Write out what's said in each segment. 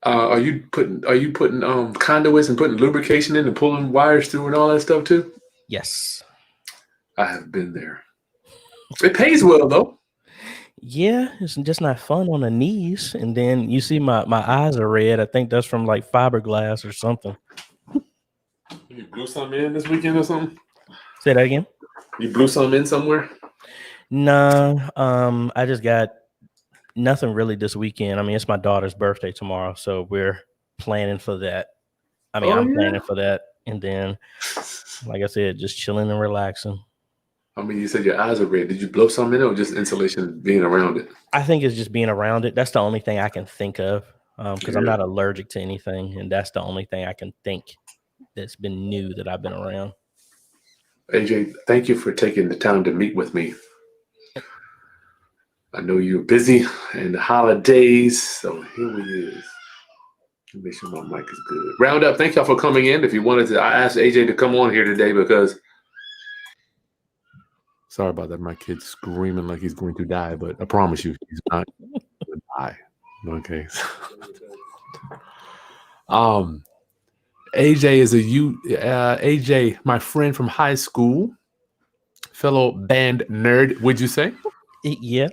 Are you putting conduits and putting lubrication in and pulling wires through and all that stuff too? Yes. I have been there. It pays well though. Yeah, it's just not fun on the knees. And then you see my eyes are red. I think that's from like fiberglass or something. You blew something in this weekend or something? Say that again. You blew something in somewhere? Nah, I just got nothing really this weekend. I mean, it's my daughter's birthday tomorrow, so we're planning for that. I mean, Oh I'm yeah. planning for that, and then, like I said, just chilling and relaxing. I mean, you said your eyes are red. Did you blow something in or just insulation being around it? I think it's just being around it. That's the only thing I can think of, because I'm Yeah. not allergic to anything, and that's the only thing I can think that's been new that I've been around. AJ, thank you for taking the time to meet with me. I know you're busy in the holidays, so here we is. Let me make sure my mic is good. Round up. Thank y'all for coming in. If you wanted to, I asked AJ to come on here today because sorry about that. My kid's screaming like he's going to die, but I promise you, he's not going to die. Okay. um, AJ is AJ, my friend from high school, fellow band nerd. Would you say? Yeah,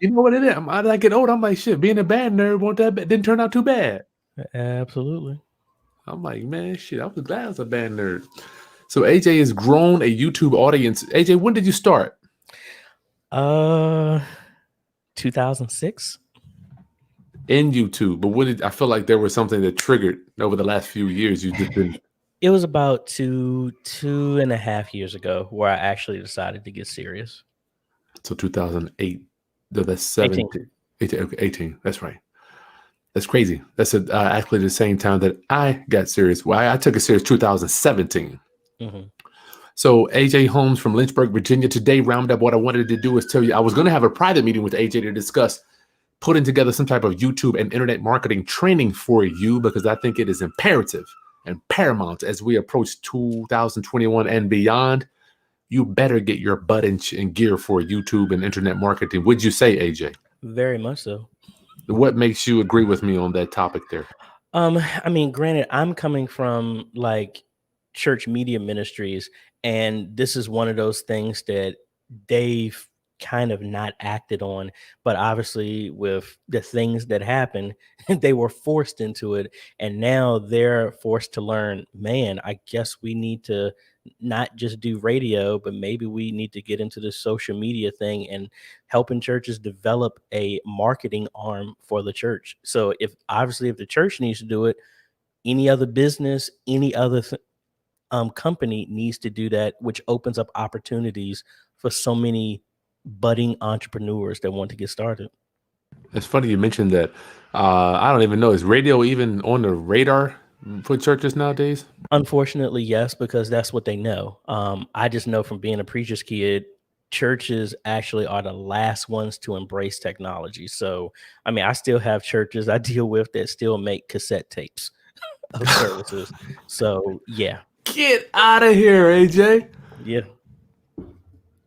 You know what it is? As I get old, I'm like, shit. Being a band nerd, won't that didn't turn out too bad. absolutely. I'm like, man, shit. I was glad I was a band nerd. So AJ has grown a YouTube audience. AJ, when did you start? Uh, 2006. In YouTube, but what did I feel like there was something that triggered over the last few years? You've just been It was about 2.5 years ago where I actually decided to get serious. so 2008. No, that's 18. 17, 18, okay, 18. That's right. That's crazy. That's actually the same time that I got serious. Well, I took it serious 2017. Hmm. So AJ Holmes from Lynchburg, Virginia. Today, Roundup. What I wanted to do is tell you I was going to have a private meeting with AJ to discuss putting together some type of YouTube and internet marketing training for you because I think it is imperative and paramount as we approach 2021 and beyond. You better get your butt in gear for YouTube and internet marketing. Would you say, AJ? Very much so. What makes you agree with me on that topic there? I mean, granted, I'm coming from like church media ministries, and this is one of those things that they've kind of not acted on. But obviously, with the things that happened, they were forced into it, and now they're forced to learn. Man, I guess we need to not just do radio, but maybe we need to get into this social media thing and helping churches develop a marketing arm for the church. So if obviously if the church needs to do it, any other business, any other company needs to do that, which opens up opportunities for so many budding entrepreneurs that want to get started. It's funny you mentioned that. I don't even know. Is radio even on the radar for churches nowadays? Unfortunately, yes, because that's what they know. I just know from being a preacher's kid, churches actually are the last ones to embrace technology. So, I mean, I still have churches I deal with that still make cassette tapes of services. So, yeah, Get out of here, AJ. yeah,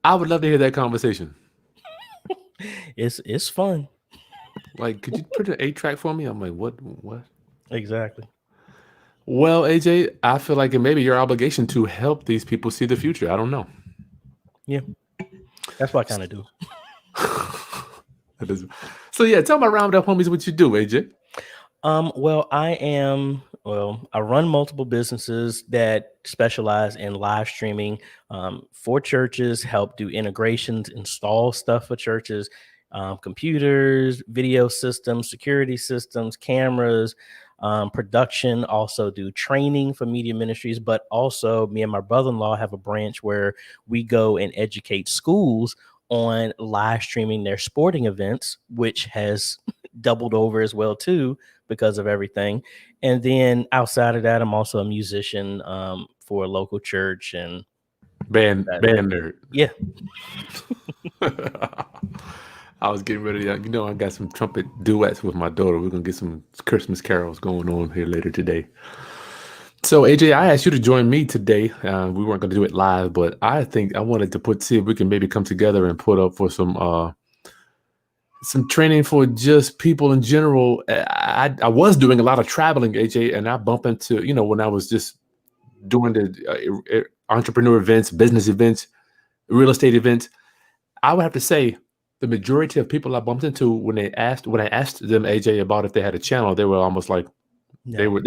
I would love to hear that conversation. it's fun. Like, could you put an 8 track for me? I'm like, what? What? Exactly. Well, AJ, I feel like it may be your obligation to help these people see the future. I don't know. Yeah, that's what I kind of do. That is- so yeah, tell my roundup homies what you do, AJ. I run multiple businesses that specialize in live streaming for churches, help do integrations, install stuff for churches, computers, video systems, security systems, cameras, production, also do training for media ministries, but also me and my brother-in-law have a branch where we go and educate schools on live streaming their sporting events, which has doubled over as well too because of everything. And then outside of that, I'm also a musician for a local church, and that, Band nerd. yeah, I was getting ready. I got some trumpet duets with my daughter. We're gonna get some Christmas carols going on here later today. So AJ, I asked you to join me today. We weren't gonna do it live, but I think I wanted to see if we can maybe come together and put up for some some training for just people in general. I was doing a lot of traveling, AJ, and I bump into, when I was just doing the entrepreneur events, business events, real estate events. I would have to say the majority of people I bumped into when I asked them, AJ, about if they had a channel, they were almost like No.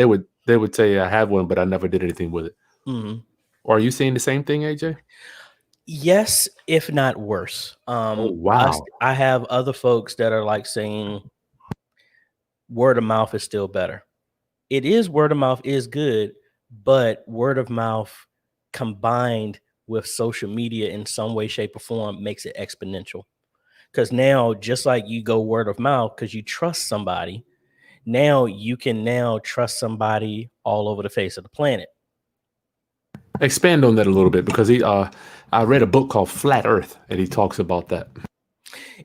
they would say I have one, but I never did anything with it. Mhm. Are you seeing the same thing, AJ? Yes, if not worse. Oh wow. I have other folks that are like saying word of mouth is still better. It is word of mouth is good, but word of mouth combined with social media in some way, shape, or form makes it exponential. Because now, just like you go word of mouth because you trust somebody, now you can now trust somebody all over the face of the planet. Expand on that a little bit because I read a book called Flat Earth and he talks about that.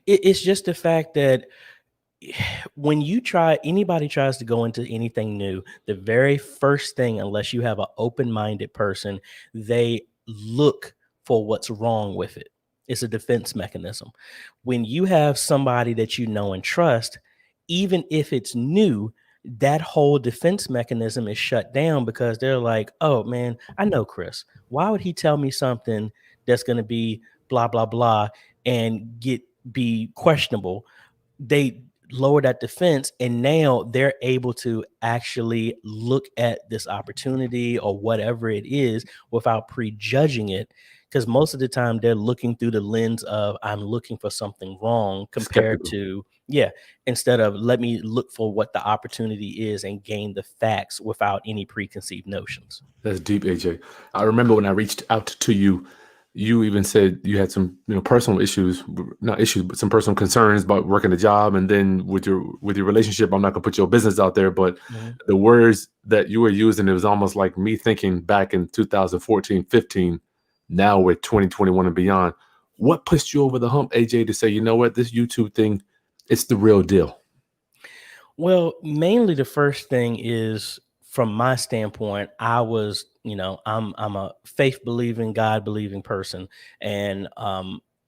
It's just the fact that when anybody tries to go into anything new, the very first thing, unless you have an open-minded person, they look for what's wrong with it. It's a defense mechanism. When you have somebody that you know and trust, even if it's new, that whole defense mechanism is shut down because they're like, oh man, I know Chris. Why would he tell me something that's going to be blah blah blah and be questionable? They lower that defense and now they're able to actually look at this opportunity or whatever it is without prejudging it, because most of the time they're looking through the lens of I'm looking for something wrong compared Skeptical. to instead of let me look for what the opportunity is and gain the facts without any preconceived notions. That's deep, AJ. I remember when I reached out to you, you even said you had some, personal issues, not issues, but some personal concerns about working a job, and then with your relationship. I'm not gonna put your business out there, but Mhm. the words that you were using, it was almost like me thinking back in 2014, 15. Now we're 2021 and beyond. What pushed you over the hump, AJ, to say, you know what, this YouTube thing, it's the real deal? Well, mainly the first thing is from my standpoint, I'm a faith believing, God believing person. And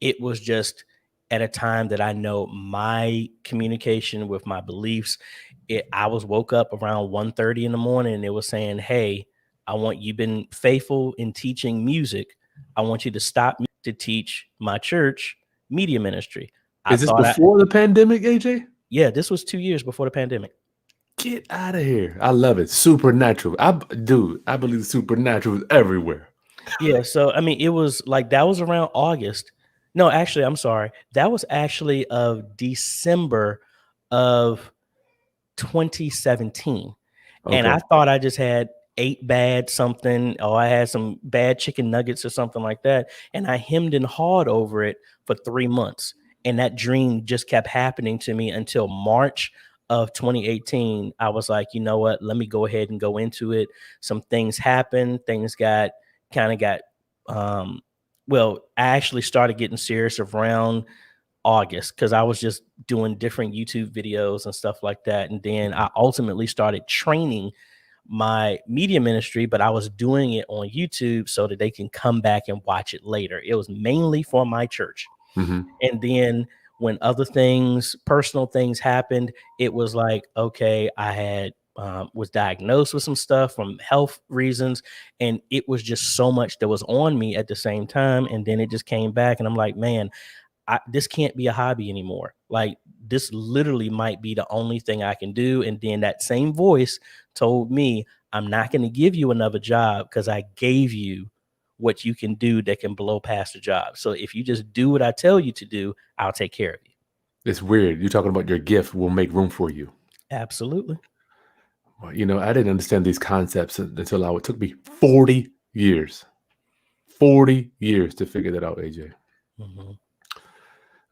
it was just at a time that I know my communication with my beliefs, I was woke up around 1:30 in the morning and it was saying, hey, you've been faithful in teaching music. I want you to stop to teach my church media ministry. I Is this thought before the pandemic, AJ? yeah, this was 2 years before the pandemic. Get out of here. I love it. Supernatural. Dude, I believe supernatural is everywhere. Yeah, so I mean, it was like that was around August. No, actually, I'm sorry. That was actually of December of 2017. And Okay. I thought I just had ate bad something, or I had some bad chicken nuggets or something like that. And I hemmed and hawed over it for 3 months. And that dream just kept happening to me until March of 2018. I was like, you know what? Let me go ahead and go into it. Some things happened. Things got kind of got, well, I actually started getting serious around August because I was just doing different YouTube videos and stuff like that. And then I ultimately started training my media ministry, but I was doing it on YouTube so that they can come back and watch it later. It was mainly for my church. Hmm. And then when other things, personal things happened, it was like, okay, I had was diagnosed with some stuff from health reasons, and it was just so much that was on me at the same time. And then it just came back, and I'm like, man, this can't be a hobby anymore. Like this literally might be the only thing I can do. And then that same voice told me, I'm not going to give you another job because I gave you what you can do that can blow past the job. So if you just do what I tell you to do, I'll take care of you. It's weird. You're talking about your gift will make room for you. Absolutely. Well, I didn't understand these concepts until it took me 40 years. 40 years to figure that out, AJ. Mhm.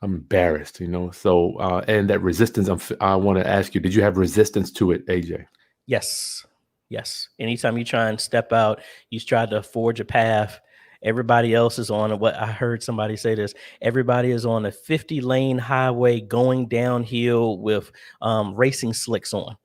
I'm embarrassed, So, and that resistance, I want to ask you, did you have resistance to it, AJ? Yes. Yes. Anytime you try and step out, you try to forge a path. Everybody else is on what I heard somebody say this. Everybody is on a 50-lane highway going downhill with racing slicks on.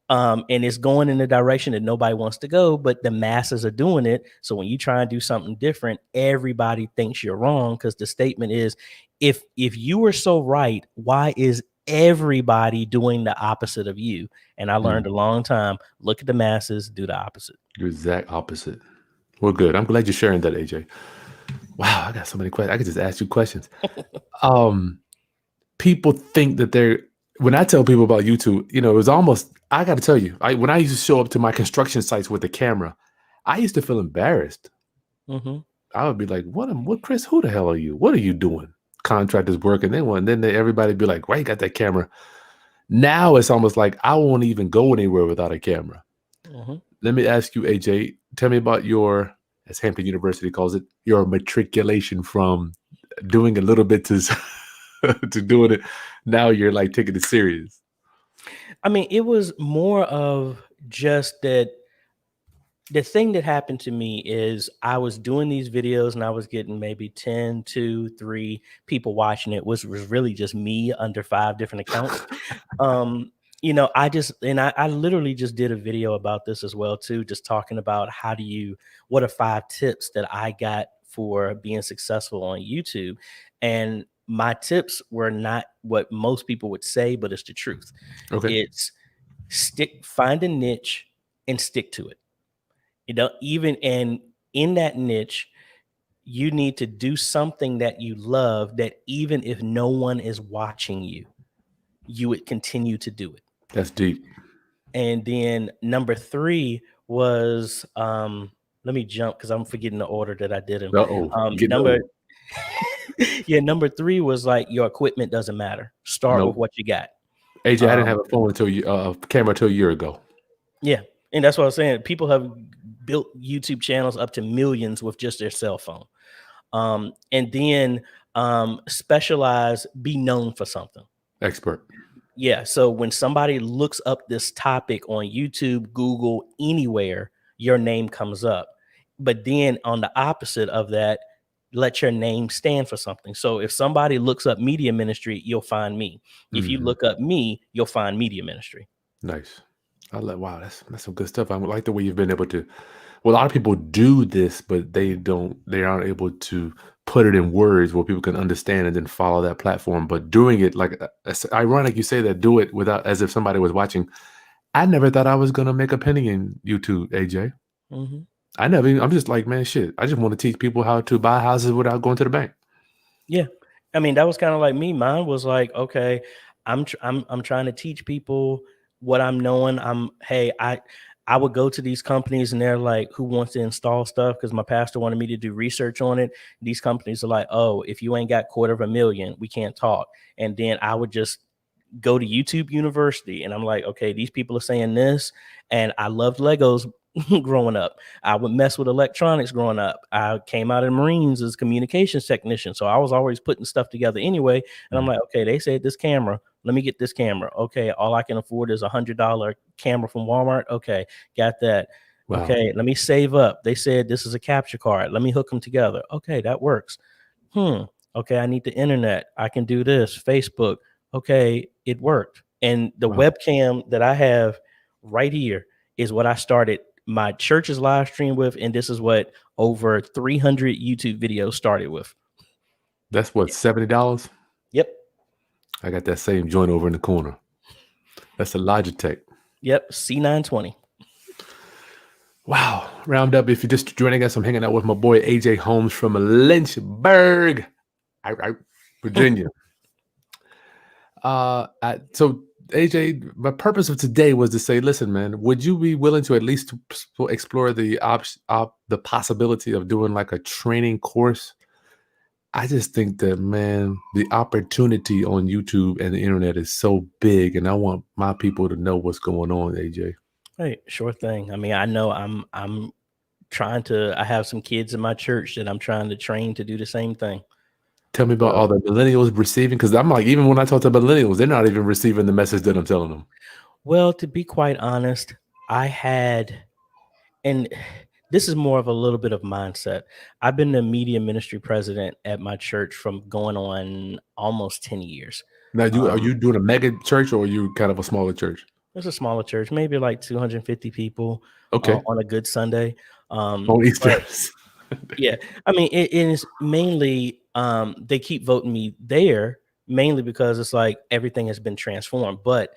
And it's going in a direction that nobody wants to go, but the masses are doing it. So when you try and do something different, everybody thinks you're wrong, because the statement is, if you were so right, why is everybody doing the opposite of you? And I learned a long time, look at the masses, do the opposite. You're exact opposite. Well, good. I'm glad you're sharing that, AJ. Wow, I got so many questions. I could just ask you questions. Um, People think that they're when I tell people about YouTube, it was almost I got to tell you, when I used to show up to my construction sites with the camera, I used to feel embarrassed. Hmm. I would be like, "What, Chris? Who the hell are you? What are you doing? Contractors working?" Everybody be like, "Why you got that camera?" Now it's almost like I won't even go anywhere without a camera. Hmm. Let me ask you, AJ, tell me about your, as Hampton University calls it, your matriculation from doing a little bit to to doing it. Now you're like taking it serious. I mean, it was more of just that. The thing that happened to me is I was doing these videos and I was getting maybe 10, 2, 3 people watching it, which was really just me under 5 different accounts. Um, I literally just did a video about this as well too, just talking about what are 5 tips that I got for being successful on YouTube. And my tips were not what most people would say, but it's the truth. Okay. It's find a niche and stick to it. Even and in that niche, you need to do something that you love, that even if no one is watching you, you would continue to do it. That's deep. And then number 3 was, let me jump because I'm forgetting the order that I did them. Uh-oh. Getting Number old. yeah, number 3 was like, your equipment doesn't matter. Start with No. what you got. AJ, I didn't Um, have a phone until a camera until a year ago. yeah, and that's what I was saying. People have built YouTube channels up to millions with just their cell phone. And then specialize, be known for something. Expert. Yeah. So when somebody looks up this topic on YouTube, Google, anywhere, your name comes up. But then on the opposite of that, let your name stand for something. So if somebody looks up media ministry, you'll find me. If you Mhm. look up me, you'll find media ministry. Nice. Wow, that's some good stuff. I like the way you've been able to. Well, a lot of people do this, but they aren't able to put it in words where people can understand and then follow that platform. But doing it, like, it's ironic you say that, do it without, as if somebody was watching. I never thought I was gonna make a penny in YouTube, AJ. Hmm. I'm just like, man, shit. I just want to teach people how to buy houses without going to the bank. Yeah. I mean, that was kind of like me. Mine was like, okay, I'm trying to teach people what I'm knowing. I would go to these companies and they're like, who wants to install stuff? Because my pastor wanted me to do research on it. These companies are like, oh, if you ain't got $250,000, we can't talk. And then I would just go to YouTube University and I'm like, okay, these people are saying this. And I loved Legos growing up. I would mess with electronics growing up. I came out of the Marines as communications technician. So I was always putting stuff together anyway. And I'm Mhm. like, okay, they said this camera. Let me get this camera. Okay, all I can afford is $100 camera from Walmart. Okay, got that. Wow. Okay, let me save up. They said this is a capture card. Let me hook them together. Okay, that works. Okay, I need the internet. I can do this. Facebook. Okay, it worked. And the Wow. webcam that I have right here is what I started my church's live stream with, and this is what over 300 YouTube videos started with. That's what, $70? Yep. I got that same joint over in the corner. That's a Logitech. Yep. C920. Wow. Round up. If you're just joining us, I'm hanging out with my boy AJ Holmes from Lynchburg, Virginia. So AJ, my purpose of today was to say, listen, man, would you be willing to at least explore the possibility of doing like a training course? I just think that, man, the opportunity on YouTube and the internet is so big, and I want my people to know what's going on, AJ. Hey, sure thing. I mean, I know I'm trying to I have some kids in my church that I'm trying to train to do the same thing. Tell me about all So, the millennials receiving, because I'm like, even when I talk to millennials, they're not even receiving the message that I'm telling them. well, to be quite honest, I had and this is more of a little bit of mindset. I've been the media ministry president at my church from going on almost 10 years. Now, are Um, you doing a mega church or are you kind of a smaller church? It's a smaller church, maybe like 250 people Okay. on a good Sunday. On Easter. But yeah, I mean, it is mainly they keep voting me there mainly because it's like everything has been transformed. But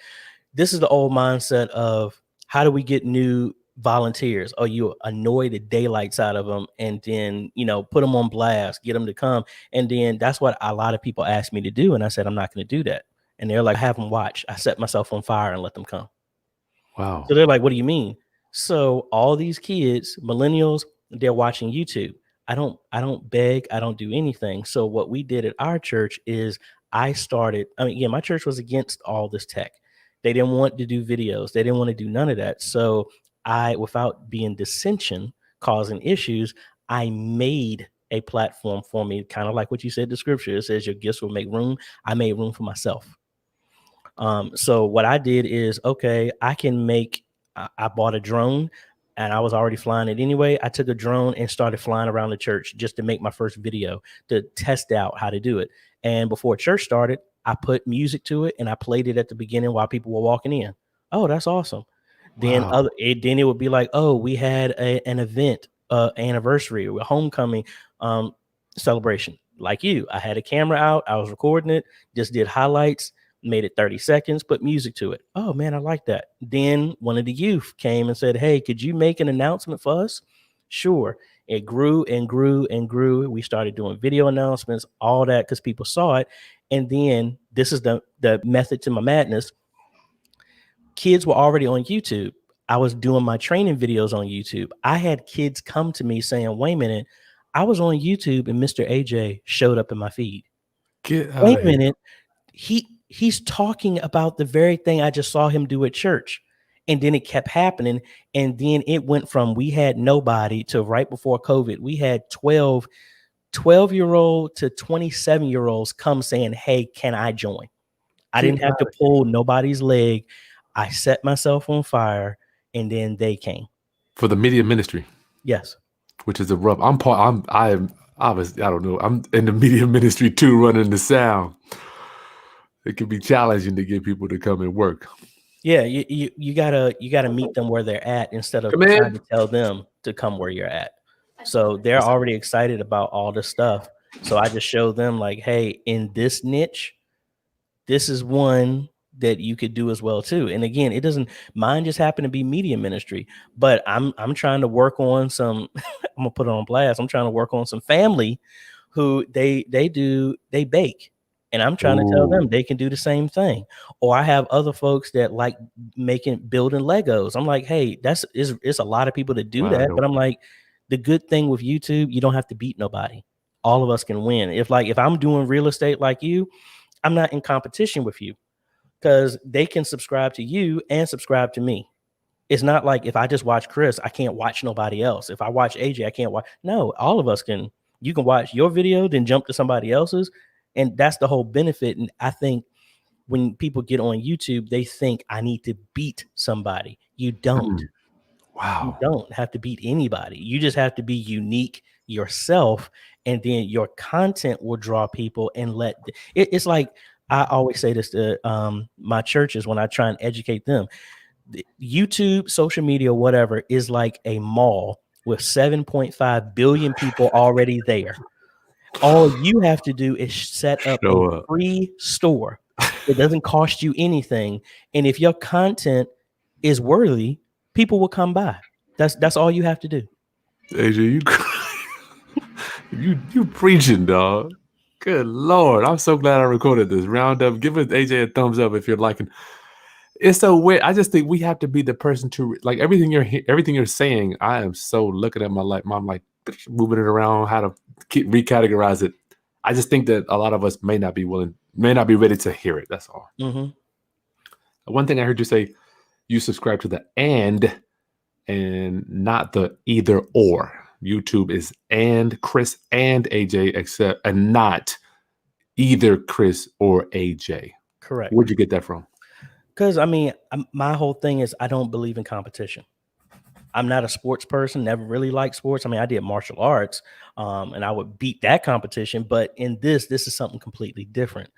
this is the old mindset of how do we get new volunteers? Oh, you annoy the daylights out of them and then, put them on blast, get them to come. And then that's what a lot of people ask me to do. And I said, I'm not going to do that. And they're like, have them watch. I set myself on fire and let them come. Wow. So they're like, what do you mean? So all these kids, millennials, they're watching YouTube. I don't beg, I don't do anything. So what we did at our church is my church was against all this tech. They didn't want to do videos. They didn't want to do none of that. So without being dissension, causing issues, I made a platform for me, kind of like what you said, the scripture. It says your gifts will make room. I made room for myself. So what I did is, okay, I bought a drone and I was already flying it anyway. I took a drone and started flying around the church just to make my first video to test out how to do it. And before church started, I put music to it and I played it at the beginning while people were walking in. Oh, that's awesome. Wow. Then it would be like, oh, we had an event, anniversary, a homecoming celebration. Like you, I had a camera out, I was recording it, just did highlights, made it 30 seconds, put music to it. Oh man, I like that. Then one of the youth came and said, hey, could you make an announcement for us? Sure. It grew and grew and grew. We started doing video announcements, all that, because people saw it. And then this is the method to my madness. Kids were already on YouTube. I was doing my training videos on YouTube. I had kids come to me saying, wait a minute, I was on YouTube and Mr. AJ showed up in my feed. Get out Wait of a here. minute. He's talking about the very thing I just saw him do at church. And then it kept happening. And then it went from we had nobody to right before COVID. We had 12-year-old to 27-year-olds come saying, hey, can I join? I Get didn't have out to of here. pull nobody's leg. I set myself on fire and then they came. For the media ministry, Yes. which is a rough. I am obviously, I don't know. I'm in the media ministry too, running the sound. It can be challenging to get people to come and work. Yeah, you gotta meet them where they're at instead of Come trying in. to tell them to come where you're at. So they're already excited about all this stuff. So I just show them like, hey, in this niche, this is one that you could do as well too. And again, it doesn't mine just happen to be media ministry, but I'm trying to work on some I'm gonna put it on blast. I'm trying to work on some family who they bake. And I'm trying to tell them Ooh, they can do the same thing. Or I have other folks that like building Legos. I'm like, hey, it's a lot of people that do wide that. But I'm open. like, the good thing with YouTube, you don't have to beat nobody. All of us can win. If I'm doing real estate like you, I'm not in competition with you because they can subscribe to you and subscribe to me. It's not like if I just watch Chris, I can't watch nobody else. If I watch AJ, I can't watch. No, all of us can. You can watch your video, then jump to somebody else's. And that's the whole benefit. And I think when people get on YouTube, they think I need to beat somebody. You don't. Mm, You wow. don't have to beat anybody. You just have to be unique yourself, and then your content will draw people. And it's like I always say this to my churches when I try and educate them. YouTube, social media, whatever, is like a mall with 7.5 billion people already there. All you have to do is set up a Show up. free store. It doesn't cost you anything. And if your content is worthy, people will come by. That's all you have to do. AJ, you preaching, dog. Good Lord. I'm so glad I recorded this roundup. Give it AJ a thumbs up if you're liking. It's so weird. I just think we have to be the person to like everything you're saying. I am so looking at my life. I'm like moving it around, how to recategorize it. I just think that a lot of us may not be ready to hear it. That's all. Mhm. One thing I heard you say, you subscribe to the and not the either or. YouTube is and Chris and AJ, except and not either Chris or AJ. Correct. Where'd you get that from? Because my whole thing is I don't believe in competition. I'm not a sports person, never really liked sports. I did martial arts, and I would beat that competition. But in this is something completely different.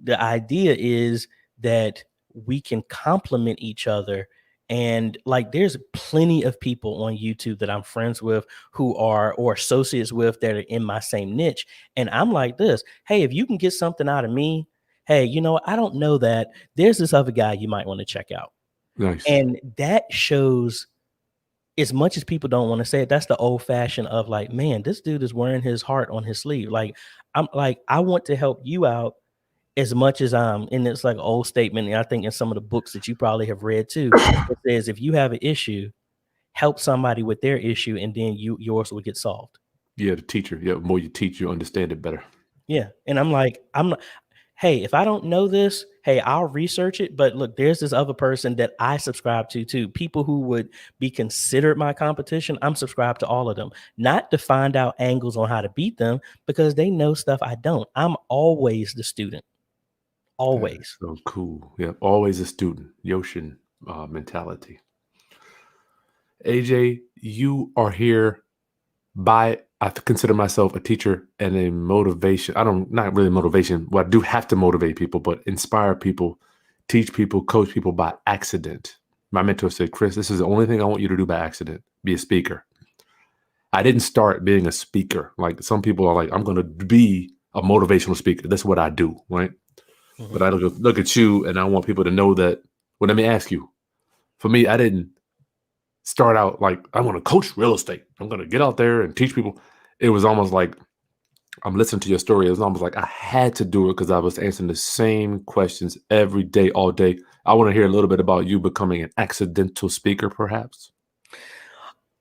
The idea is that we can complement each other. And like there's plenty of people on YouTube that I'm friends with who are or associates with that are in my same niche. And I'm like this, hey, if you can get something out of me, hey, you know, I don't know that. There's this other guy you might want to check out. Nice. And that shows, as much as people don't want to say it, that's the old fashioned of like, man, this dude is wearing his heart on his sleeve. Like, I'm like, I want to help you out as much as and it's like an old statement. And I think in some of the books that you probably have read too, it says if you have an issue, help somebody with their issue, and then yours will get solved. Yeah, the teacher. Yeah, the more you teach, you understand it better. Yeah. And I'm like, I'm not, hey, if I don't know this, hey, I'll research it. But look, there's this other person that I subscribe to too. People who would be considered my competition, I'm subscribed to all of them, not to find out angles on how to beat them because they know stuff I don't. I'm always the student. That is Always. so cool. Yeah, always a student. Yoshin mentality. AJ, you are here I consider myself a teacher and a motivation. Not really motivation. Well, I do have to motivate people, but inspire people, teach people, coach people by accident. My mentor said, Kris, this is the only thing I want you to do by accident. Be a speaker. I didn't start being a speaker. Like some people are like, I'm going to be a motivational speaker. That's what I do, right? Mhm. But I look at you and I want people to know that, well, let me ask you. For me, I didn't start out like, I want to coach real estate. I'm going to get out there and teach people. It was almost like, I'm listening to your story. It was almost like I had to do it because I was answering the same questions every day, all day. I want to hear a little bit about you becoming an accidental speaker, perhaps.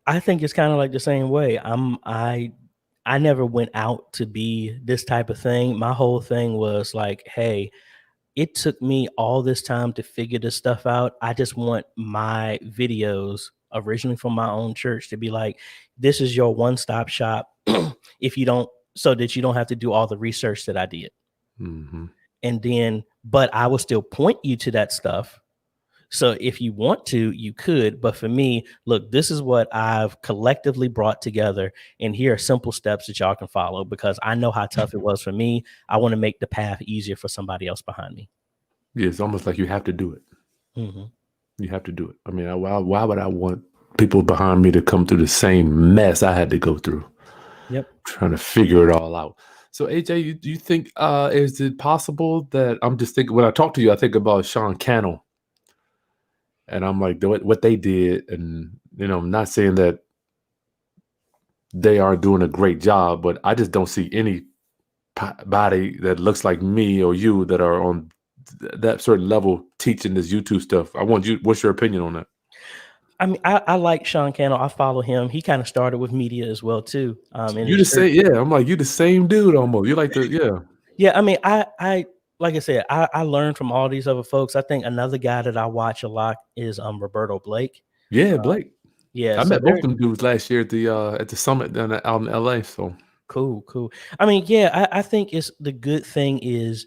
I think it's kind of like the same way. I never went out to be this type of thing. My whole thing was like, hey, it took me all this time to figure this stuff out. I just want my videos originally from my own church to be like, this is your one-stop shop if you don't, so that you don't have to do all the research that I did. Mm-hmm. And then, but I will still point you to that stuff. So if you want to, you could. But for me, look, this is what I've collectively brought together. And here are simple steps that y'all can follow because I know how tough it was for me. I want to make the path easier for somebody else behind me. Yeah, it's almost like you have to do it. Mm-hmm. You have to do it. I mean, why would I want people behind me to come through the same mess I had to go through? Yep. Trying to figure it all out. So AJ, you think is it possible that I'm just thinking when I talk to you, I think about Sean Cannell, and I'm like what they did, and I'm not saying that they are doing a great job, but I just don't see anybody that looks like me or you that are on that certain level teaching this YouTube stuff. I want you. What's your opinion on that? I mean, I like Sean Cannell. I follow him. He kind of started with media as well too. In You his the church. same, yeah. I'm like you the same dude almost. You like the yeah. Yeah, I mean, I like I said, I learned from all these other folks. I think another guy that I watch a lot is Roberto Blake. Yeah, Blake. Yeah, I so met both they're them dudes last year at the summit down out in LA. So cool. I mean, yeah, I think it's the good thing is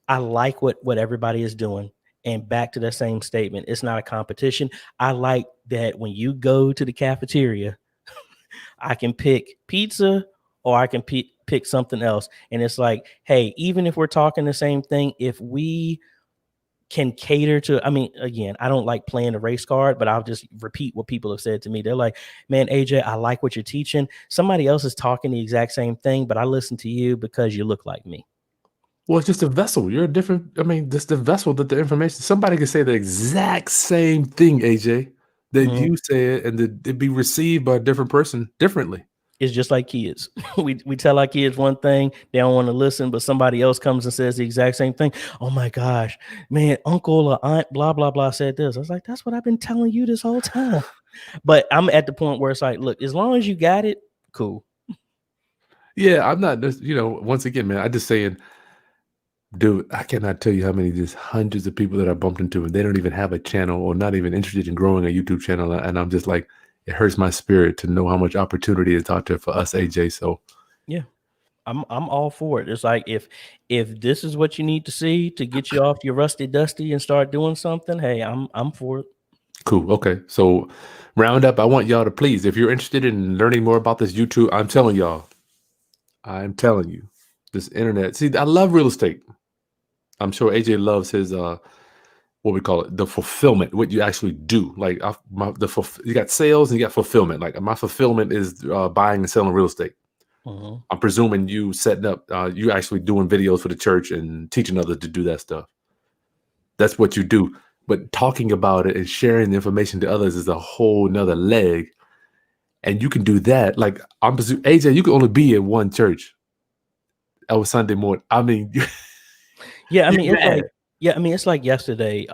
I like what everybody is doing. And back to that same statement, it's not a competition. I like that when you go to the cafeteria, I can pick pizza or I can pick something else. And it's like, hey, even if we're talking the same thing, if we can cater to, I mean, again, I don't like playing the race card, but I'll just repeat what people have said to me. They're like, man, AJ, I like what you're teaching. Somebody else is talking the exact same thing, but I listen to you because you look like me. well, it's just a vessel. You're a different. I mean, just the vessel that the information. Somebody can say the exact same thing, AJ, that Mhm. you said, and that it be received by a different person differently. It's just like kids. We tell our kids one thing, they don't want to listen, but somebody else comes and says the exact same thing. Oh my gosh, man, uncle or aunt, blah, blah, blah said this. I was like, that's what I've been telling you this whole time. But I'm at the point where it's like, look, as long as you got it, cool. Yeah, I'm not. Once again, man, I just saying, dude, I cannot tell you how many just hundreds of people that I bumped into, and they don't even have a channel or not even interested in growing a YouTube channel, and I'm just like, it hurts my spirit to know how much opportunity is out there for us, AJ. So Yeah. I'm all for it. It's like if this is what you need to see to get you off your rusty dusty and start doing something, hey, I'm for it. cool. Okay. So round up, I want y'all to please, if you're interested in learning more about this YouTube, I'm telling you, this internet. See, I love real estate. I'm sure AJ loves what we call it, the fulfillment, what you actually do. Like you got sales and you got fulfillment. Like my fulfillment is buying and selling real estate. Mm-hmm. I'm presuming you setting up, you actually doing videos for the church and teaching others to do that stuff. That's what you do. But talking about it and sharing the information to others is a whole nother leg. And you can do that. Like I'm presuming, AJ, you can only be in one church. That was Sunday morning. I mean, Yeah, I you mean it's mad. like it's like yesterday.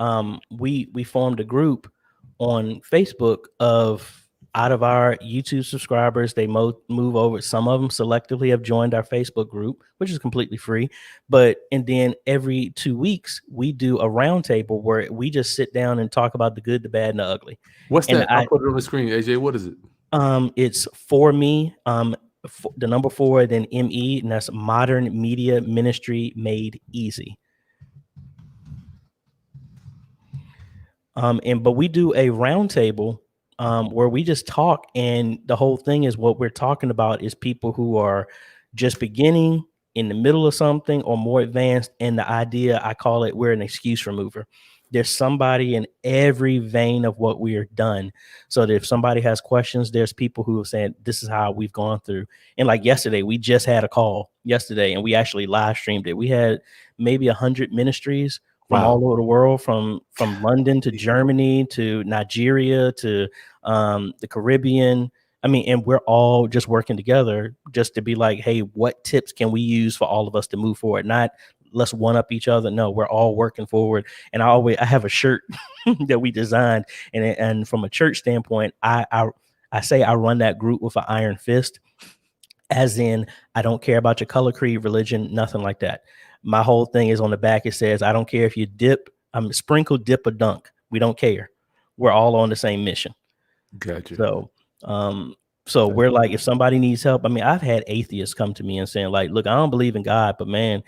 We formed a group on Facebook of out of our YouTube subscribers, they move over. Some of them selectively have joined our Facebook group, which is completely free. And then every 2 weeks we do a roundtable where we just sit down and talk about the good, the bad, and the ugly. What's And that? I'll put it on the screen. AJ, what is it? it's for me, the number 4, then ME, and that's Modern Media Ministry Made Easy. But we do a roundtable where we just talk, and the whole thing is what we're talking about is people who are just beginning, in the middle of something, or more advanced. And the idea, I call it, we're an excuse remover. There's somebody in every vein of what we are done. So that if somebody has questions, there's people who have said, this is how we've gone through. And like yesterday, we just had a call yesterday and we actually live streamed it. We had maybe 100 ministries from Wow. all over the world, from London to Germany to Nigeria to the Caribbean. I mean, and we're all just working together just to be like, hey, what tips can we use for all of us to move forward? Not let's one up each other. No, we're all working forward. And I have a shirt that we designed, and from a church standpoint, I say I run that group with an iron fist, as in I don't care about your color, creed, religion, nothing like that. My whole thing is on the back. It says, I don't care if you sprinkle, dip, or dunk. We don't care. We're all on the same mission. Gotcha. So, so we're like, if somebody needs help, I mean, I've had atheists come to me and saying like, look, I don't believe in God, but man,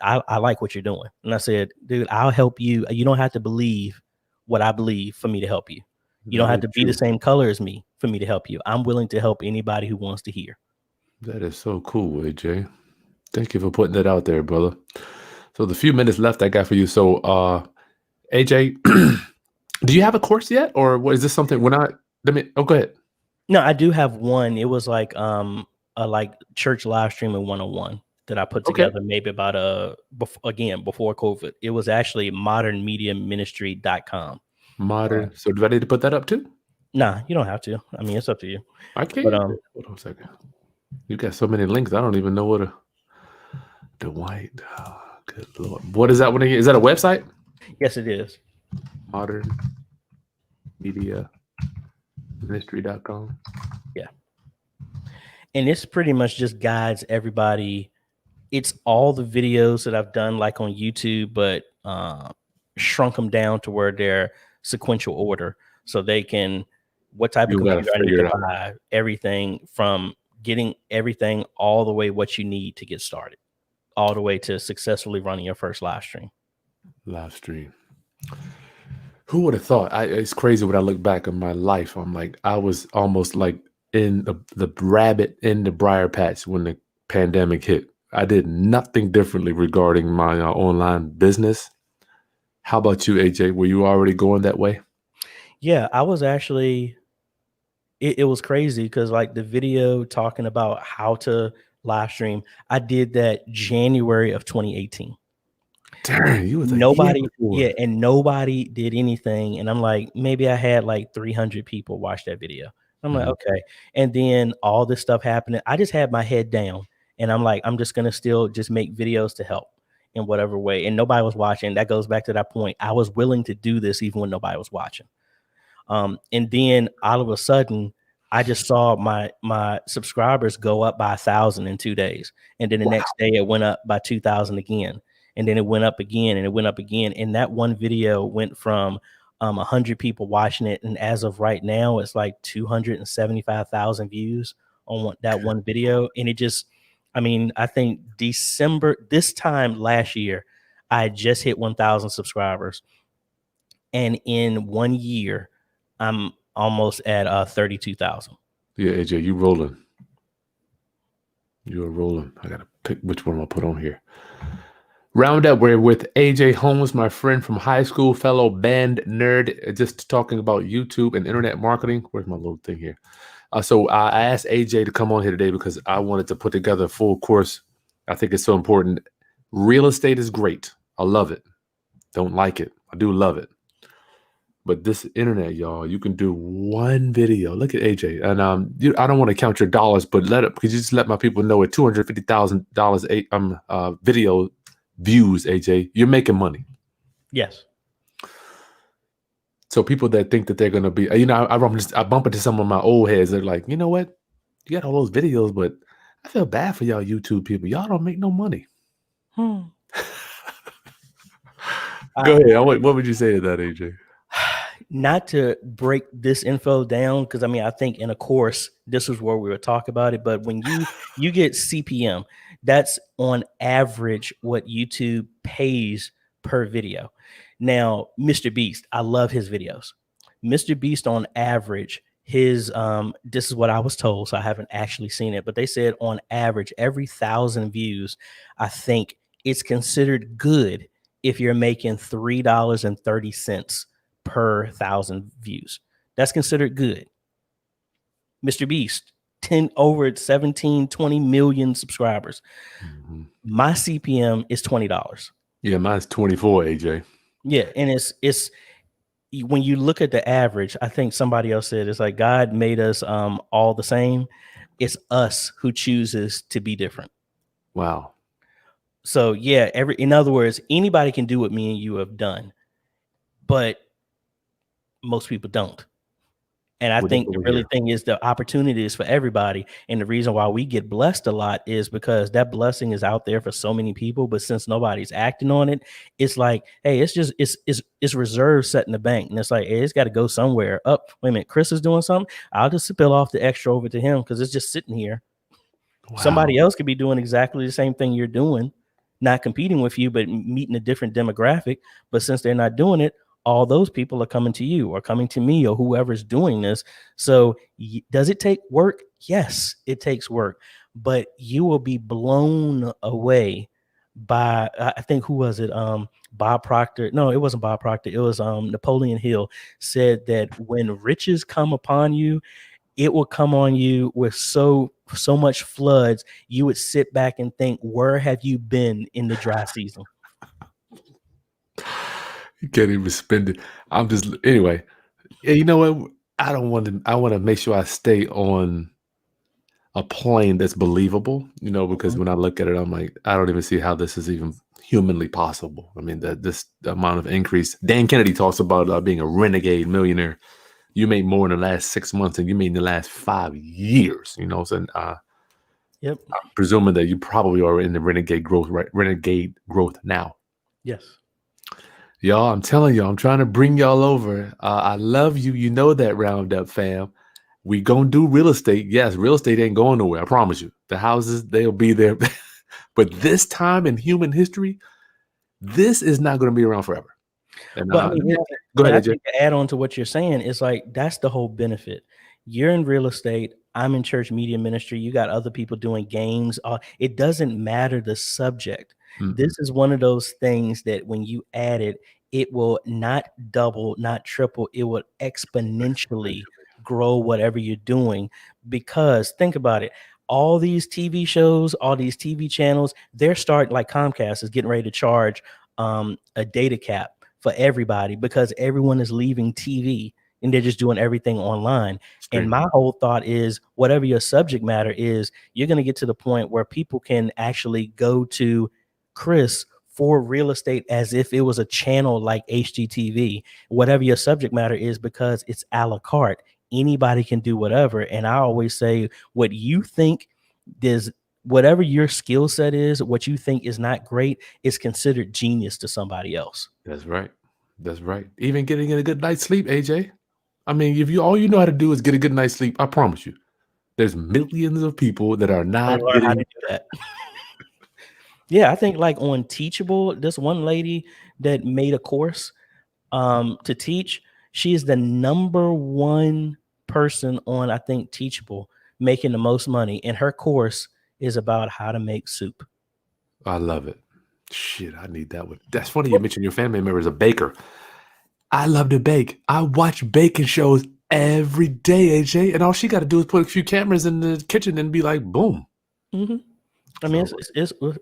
I like what you're doing. And I said, dude, I'll help you. You don't have to believe what I believe for me to help you. You don't have to be the same color as me for me to help you. I'm willing to help anybody who wants to hear. That is so cool, AJ. Thank you for putting that out there, brother. So the few minutes left I got for you. So AJ, do you have a course yet? Or what is this something go ahead. No, I do have one. It was like a like church live streaming 101 that I put together maybe about before COVID. It was actually modernmediaministry.com. Modern. So do I need to put that up too? Nah, you don't have to. I mean, it's up to you. I can't. But Hold on a second. You got so many links. I don't even know what the white. Oh, good Lord. What is that one again? Is that a website? Yes, it is. Modern Media Ministry.com. Yeah. And it's pretty much just guides everybody. It's all the videos that I've done like on YouTube, but shrunk them down to where they're sequential order. So they can, what type of computer I need to buy, everything from getting everything all the way what you need to get started, all the way to successfully running your first live stream. Who would have thought? It's crazy when I look back on my life. I'm like, I was almost like in the rabbit in the briar patch when the pandemic hit. I did nothing differently regarding my online business. How about you, AJ? Were you already going that way? Yeah, I was actually, it was crazy because like the video talking about how to live stream, I did that January of 2018. Damn, you was Nobody, yeah, and nobody did anything. And I'm like, maybe I had like 300 people watch that video. I'm like, okay. And then all this stuff happening, I just had my head down, and I'm like, I'm just gonna still just make videos to help in whatever way. And nobody was watching. That goes back to that point. I was willing to do this even when nobody was watching. And then all of a sudden, I just saw my subscribers go up by 1,000 in 2 days. And then the next day it went up by 2,000 again. And then it went up again and it went up again. And that one video went from 100 people watching it. And as of right now, it's like 275,000 views on that one video. And it just, I mean, I think December, this time last year, I just hit 1,000 subscribers. And in 1 year, I'm almost at 32,000. Yeah, AJ, you rolling. You're rolling. I gotta pick which one I'll put on here. Roundup, we're with Ajay Holmes, my friend from high school, fellow band nerd, just talking about YouTube and internet marketing. Where's my little thing here? So I asked AJ to come on here today because I wanted to put together a full course. I think it's so important. Real estate is great. I love it. Don't like it. I do love it. But this internet, y'all, you can do one video. Look at AJ, and I don't want to count your dollars, but could you just let my people know at $250,000 video views, AJ, you're making money. Yes. So people that think that they're gonna be, I bump into some of my old heads. They're like, you know what? You got all those videos, but I feel bad for y'all YouTube people. Y'all don't make no money. Go ahead. What would you say to that, AJ? Not to break this info down, because I mean, I think in a course, this is where we would talk about it. But when you get CPM, that's on average what YouTube pays per video. Now, Mr. Beast, I love his videos. Mr. Beast on average, his this is what I was told, so I haven't actually seen it, but they said on average, every 1,000 views, I think it's considered good if you're making $3.30 per 1,000 views. That's considered good. Mr. Beast, 10 over 17, 20 million subscribers. Mm-hmm. My CPM is $20. Yeah, mine's 24, AJ. Yeah, and it's when you look at the average, I think somebody else said it's like God made us all the same. It's us who chooses to be different. Wow. So yeah, in other words, anybody can do what me and you have done, but most people don't. And I think the really thing is the opportunity is for everybody. And the reason why we get blessed a lot is because that blessing is out there for so many people. But since nobody's acting on it, it's like, hey, it's reserved set in the bank. And it's like, hey, it's got to go somewhere. Wait a minute, Kris is doing something. I'll just spill off the extra over to him because it's just sitting here. Wow. Somebody else could be doing exactly the same thing you're doing, not competing with you, but meeting a different demographic. But since they're not doing it, all those people are coming to you or coming to me or whoever's doing this. So does it take work? Yes, it takes work, but you will be blown away by, I think, who was it? Bob Proctor. No, it wasn't Bob Proctor. It was Napoleon Hill said that when riches come upon you, it will come on you with so much floods. You would sit back and think, where have you been in the dry season? You can't even spend it. I'm just, anyway. Yeah, you know what? I want to make sure I stay on a plane that's believable, because when I look at it, I'm like, I don't even see how this is even humanly possible. I mean, the amount of increase. Dan Kennedy talks about being a renegade millionaire. You made more in the last 6 months than you made in the last 5 years, So yep. I'm presuming that you probably are in the renegade growth, right? Renegade growth now. Yes. Y'all, I'm telling you, I'm trying to bring y'all over. I love you. You know that, Roundup fam. We gonna do real estate. Yes, real estate ain't going nowhere. I promise you. The houses, they'll be there. But this time in human history, this is not going to be around forever. And, but I mean, go ahead, AJ. To add on to what you're saying, it's like that's the whole benefit. You're in real estate. I'm in church media ministry. You got other people doing games. It doesn't matter the subject. Mm-hmm. This is one of those things that when you add it, it will not double, not triple. It will exponentially grow whatever you're doing. Because think about it. All these TV shows, all these TV channels, they're starting, like Comcast is getting ready to charge a data cap for everybody because everyone is leaving TV and they're just doing everything online. And my whole thought is whatever your subject matter is, you're going to get to the point where people can actually go to Kris for real estate as if it was a channel like HGTV, whatever your subject matter is, because it's a la carte. Anybody can do whatever. And I always say what you think is, whatever your skill set is, what you think is not great is considered genius to somebody else. That's right. That's right. Even getting in a good night's sleep, AJ. I mean, if all you know how to do is get a good night's sleep, I promise you, there's millions of people that are not getting how to do that. Yeah, I think like on Teachable, this one lady that made a course to teach, she is the #1 person on, I think, Teachable making the most money. And her course is about how to make soup. I love it. Shit, I need that one. That's funny you mentioned your family member is a baker. I love to bake. I watch baking shows every day, AJ, and all she got to do is put a few cameras in the kitchen and be like, boom. Hmm. I mean, So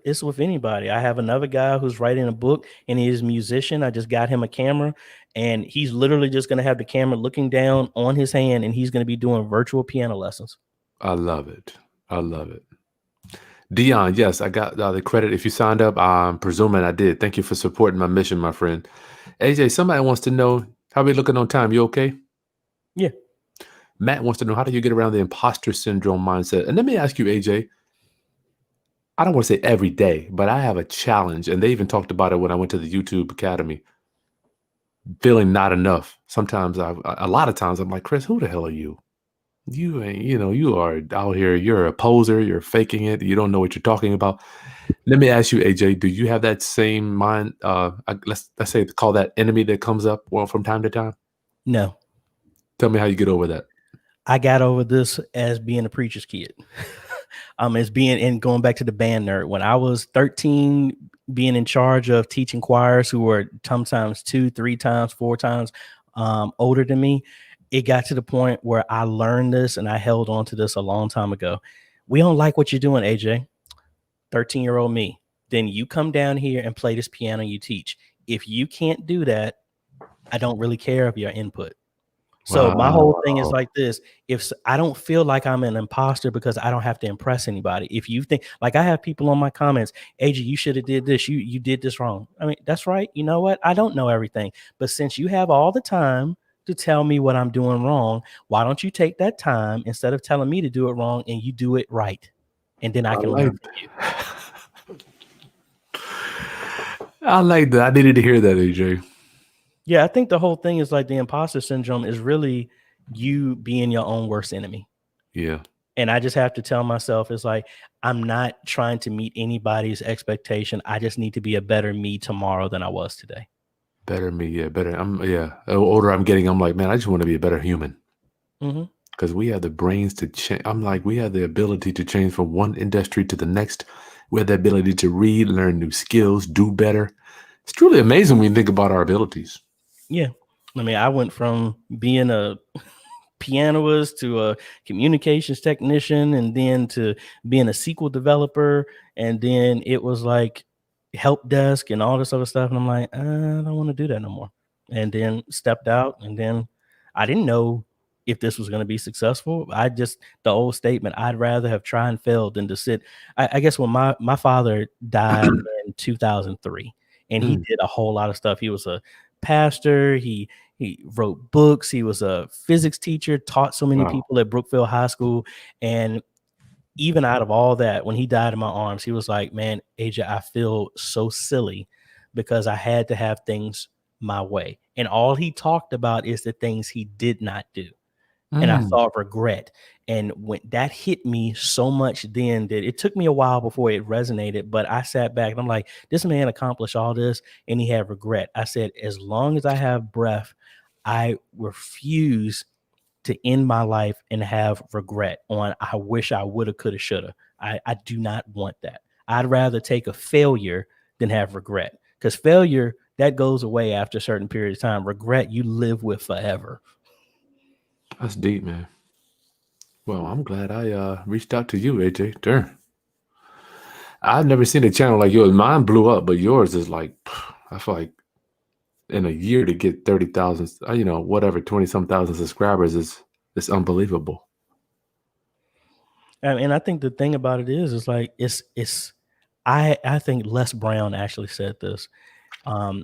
it's with anybody. I have another guy who's writing a book, and he's a musician. I just got him a camera, and he's literally just going to have the camera looking down on his hand, and he's going to be doing virtual piano lessons. I love it. I love it. Dion, yes, I got the credit. If you signed up, I'm presuming I did. Thank you for supporting my mission, my friend. AJ, somebody wants to know how we looking on time. You okay? Yeah. Matt wants to know how do you get around the imposter syndrome mindset? And let me ask you, AJ, I don't want to say every day, but I have a challenge. And they even talked about it when I went to the YouTube Academy. Feeling not enough. Sometimes a lot of times I'm like, Chris, who the hell are you? You ain't, you are out here, you're a poser, you're faking it, you don't know what you're talking about. Let me ask you, AJ, do you have that same mind? Let's say call that enemy that comes up well from time to time? No. Tell me how you get over that. I got over this as being a preacher's kid. As being and going back to the band nerd. When I was 13, being in charge of teaching choirs who were sometimes 2, 3 times, 4 times older than me, it got to the point where I learned this and I held on to this a long time ago. We don't like what you're doing, AJ. 13-year-old me. Then you come down here and play this piano you teach. If you can't do that, I don't really care of your input. So my whole thing is Wow. like this. If I don't feel like I'm an imposter because I don't have to impress anybody. If you think like I have people on my comments, AJ, you should have did this. You did this wrong. I mean, that's right. You know what? I don't know everything. But since you have all the time to tell me what I'm doing wrong, why don't you take that time instead of telling me to do it wrong and you do it right? And then I I can like learn from you. I like that. I needed to hear that, AJ. Yeah, I think the whole thing is like the imposter syndrome is really you being your own worst enemy. Yeah. And I just have to tell myself, it's like, I'm not trying to meet anybody's expectation. I just need to be a better me tomorrow than I was today. Better me, yeah, better. The older I'm getting, I'm like, man, I just want to be a better human. Hmm. Because we have the brains to change. I'm like, we have the ability to change from one industry to the next. We have the ability to read, learn new skills, do better. It's truly amazing when you think about our abilities. Yeah. I mean, I went from being a pianist to a communications technician and then to being a SQL developer. And then it was like help desk and all this other stuff. And I'm like, I don't want to do that no more. And then stepped out. And then I didn't know if this was going to be successful. The old statement, I'd rather have tried and failed than to sit. I guess when my father died in 2003, and he Mm, did a whole lot of stuff. He was a pastor. He wrote books. He was a physics teacher, taught so many wow. people at Brookfield High School. And even out of all that, when he died in my arms, he was like, man, AJ, I feel so silly because I had to have things my way. And all he talked about is the things he did not do. And I Mm, thought regret. And when that hit me so much then that it took me a while before it resonated, but I sat back and I'm like, this man accomplished all this and he had regret. I said, as long as I have breath, I refuse to end my life and have regret on I wish I woulda, coulda, shoulda. I do not want that. I'd rather take a failure than have regret. Because failure, that goes away after a certain period of time. Regret, you live with forever. that's deep, man. Well, I'm glad I reached out to you, AJ. Darn. I've never seen a channel like yours. Mine blew up, but yours is like, I feel like in a year to get 30,000, whatever, 20 some thousand subscribers is unbelievable. And I think the thing about it is like I think Les Brown actually said this.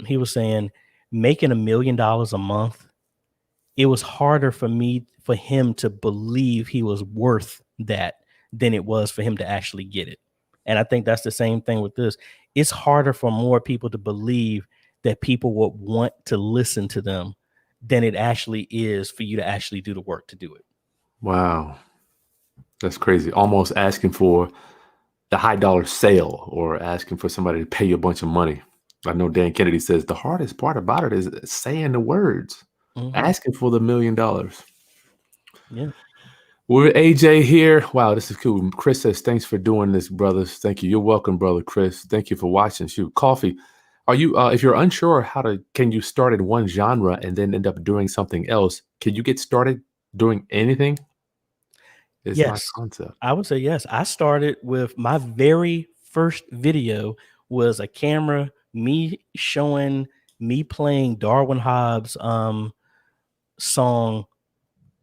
He was saying making $1 million a month, it was harder for him to believe he was worth that than it was for him to actually get it. And I think that's the same thing with this. It's harder for more people to believe that people would want to listen to them than it actually is for you to actually do the work to do it. Wow. That's crazy. Almost asking for the high dollar sale or asking for somebody to pay you a bunch of money. I know Dan Kennedy says the hardest part about it is saying the words, Mhm. asking for the $1 million. Yeah. We're AJ here. Wow, this is cool. Chris says, thanks for doing this, brothers. Thank you. You're welcome, brother Chris. Thank you for watching. Shoot, coffee. Are you, if you're unsure can you start in one genre and then end up doing something else? Can you get started doing anything? Is my Yes, concept. I would say yes. I started with my very first video was a camera, me showing me playing Darwin Hobbs song,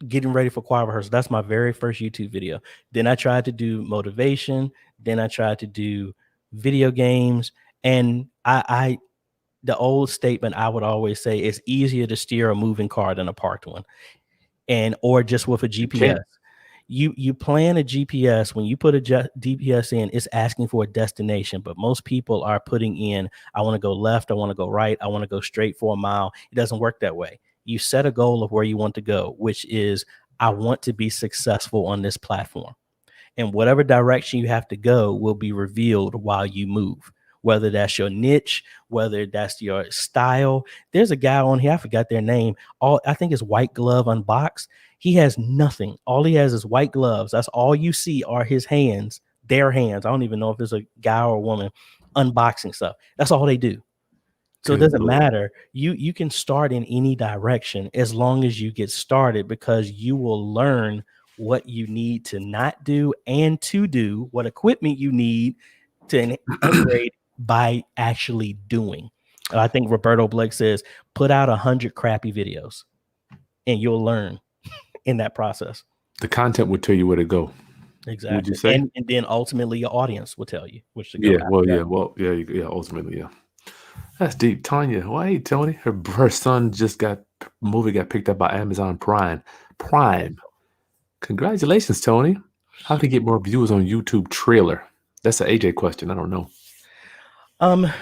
getting ready for choir rehearsal. That's my very first YouTube video. Then I tried to do motivation. Then I tried to do video games. And I the old statement I would always say, it's easier to steer a moving car than a parked one, and or just with a You GPS. can't. You plan a GPS. When you put a GPS in, it's asking for a destination, but most people are putting in, I want to go left, I want to go right, I want to go straight for a mile. It doesn't work that way. You set a goal of where you want to go, which is, I want to be successful on this platform, and whatever direction you have to go will be revealed while you move, whether that's your niche, whether that's your style. There's a guy on here, I forgot their name, all I think is White Glove Unboxed. He has nothing, all he has is white gloves. That's all you see are his hands, their hands. I don't even know if it's a guy or a woman unboxing stuff. That's all they do. So it Good doesn't Lord. matter. You can start in any direction as long as you get started, because you will learn what you need to not do and to do, what equipment you need to upgrade by actually doing. I think Roberto Blake says, put out 100 crappy videos and you'll learn in that process. The content will tell you where to go. Would you Exactly. say? And then ultimately your audience will tell you which to go Yeah. after Well, that. yeah. Well, yeah. Yeah. Ultimately, yeah. That's deep. Tanya, why, hey, Tony? Her son just got picked up by Amazon Prime. Prime. Congratulations, Tony. How to get more views on YouTube trailer? That's an AJ question. I don't know.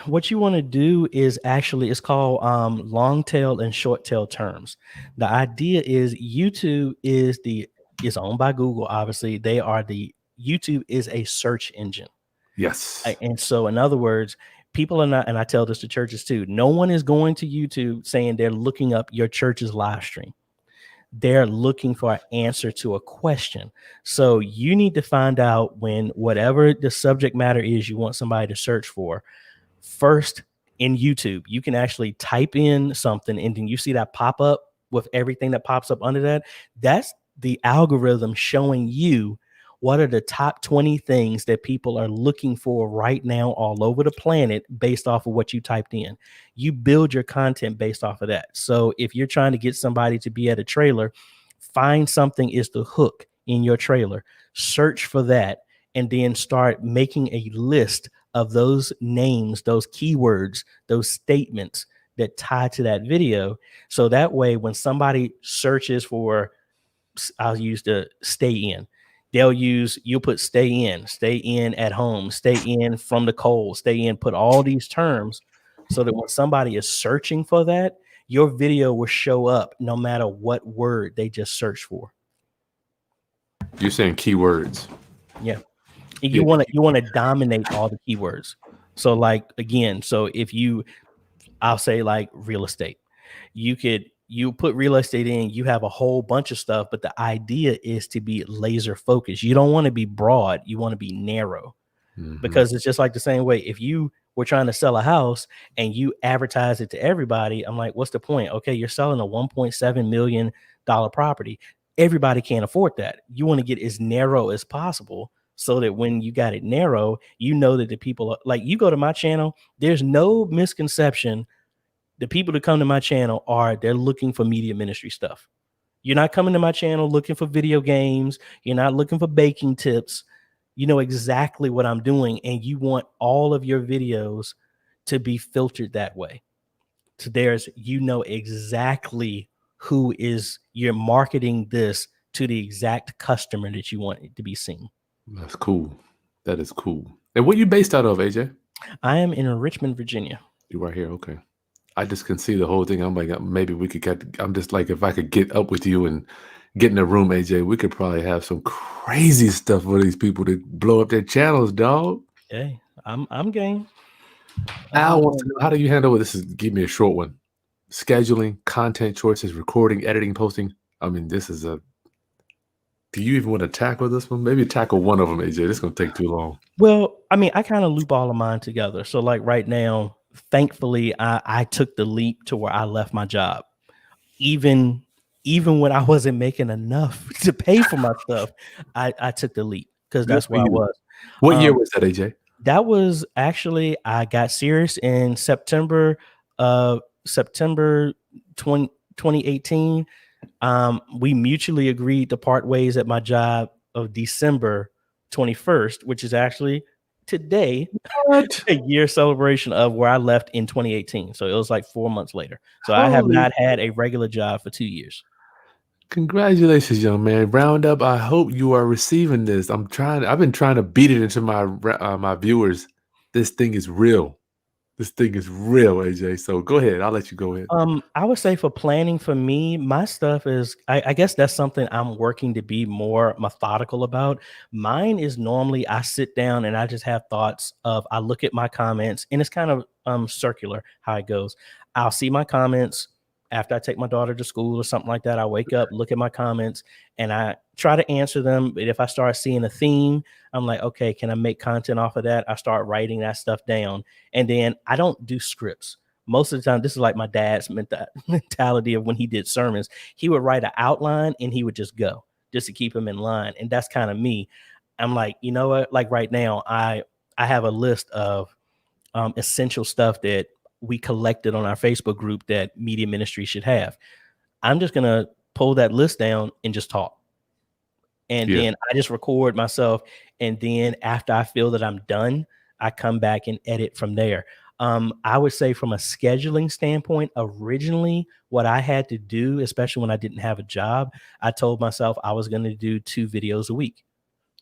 What you want to do is actually, it's called long tail and short tail terms. The idea is YouTube is owned by Google. Obviously, YouTube is a search engine. Yes. And so, in other words, people are not, and I tell this to churches too, no one is going to YouTube saying they're looking up your church's live stream. They're looking for an answer to a question. So you need to find out, when whatever the subject matter is you want somebody to search for, first in YouTube, you can actually type in something and then you see that pop up with everything that pops up under that. That's the algorithm showing you what are the top 20 things that people are looking for right now all over the planet based off of what you typed in. You build your content based off of that. So if you're trying to get somebody to be at a trailer, find something is the hook in your trailer, search for that, and then start making a list of those names, those keywords, those statements that tie to that video. So that way, when somebody searches for, I'll use the stay in, you'll put stay in at home, stay in from the cold, stay in, put all these terms so that when somebody is searching for that, your video will show up no matter what word they just searched for. You're saying keywords. Yeah. Yeah. You want to dominate all the keywords. So like again, so if you, I'll say like real estate, you put real estate in, you have a whole bunch of stuff, but the idea is to be laser focused. You don't want to be broad, you want to be narrow, Mhm. because it's just like the same way if you were trying to sell a house and you advertise it to everybody. I'm like, what's the point? Okay, you're selling a $1.7 million property. Everybody can't afford that. You want to get as narrow as possible so that when you got it narrow, you know that the people are, like, you go to my channel, there's no misconception. The people that come to my channel they're looking for media ministry stuff. You're not coming to my channel looking for video games. You're not looking for baking tips. You know exactly what I'm doing, and you want all of your videos to be filtered that way. So you know exactly who is, you're marketing this to the exact customer that you want it to be seen. That's cool. That is cool. And what you based out of, AJ? I am in Richmond, Virginia. You right here. Okay. I just can see the whole thing. I'm like, maybe we could get. I'm just like, if I could get up with you and get in the room, AJ, we could probably have some crazy stuff for these people to blow up their channels, dog. Hey, I'm game. Al I'm wants to game. know, how do you handle this? Give me a short one. Scheduling, content choices, recording, editing, posting. I mean, this is a Do you even want to tackle this one? Maybe tackle one of them, AJ. This is gonna take too long. Well, I mean, I kind of loop all of mine together. So like right now, thankfully, I took the leap to where I left my job. Even even when I wasn't making enough to pay for my stuff, I took the leap because Good that's for where I you. was. What year Um, was that, AJ? that was actually I got serious in September 20 2018. We mutually agreed to part ways at my job of December 21st, which is actually today, What? a year celebration of where I left in 2018. So it was like 4 months later. So I have Holy! not had a regular job for 2 years. Congratulations, young man. Roundup. I hope you are receiving this. I've been trying to beat it into my viewers. This thing is real. This thing is real, AJ. So go ahead. I'll let you go ahead. I would say for planning for me, my stuff is I guess that's something I'm working to be more methodical about. Mine is normally I sit down and I just have thoughts of I look at my comments and it's kind of circular how it goes. I'll see my comments after I take my daughter to school or something like that. I wake up, look at my comments, and I try to answer them. But if I start seeing a theme, I'm like, okay, can I make content off of that? I start writing that stuff down. And then I don't do scripts most of the time. This is like my dad's mentality of when he did sermons. He would write an outline and he would just go just to keep him in line. And that's kind of me. I'm like, you know what? Like right now, I have a list of essential stuff that we collected on our Facebook group that media ministry should have. I'm just gonna pull that list down and just talk. And Yeah. then I just record myself. And then after I feel that I'm done, I come back and edit from there. I would say from a scheduling standpoint, originally what I had to do, especially when I didn't have a job, I told myself I was going to do 2 videos a week.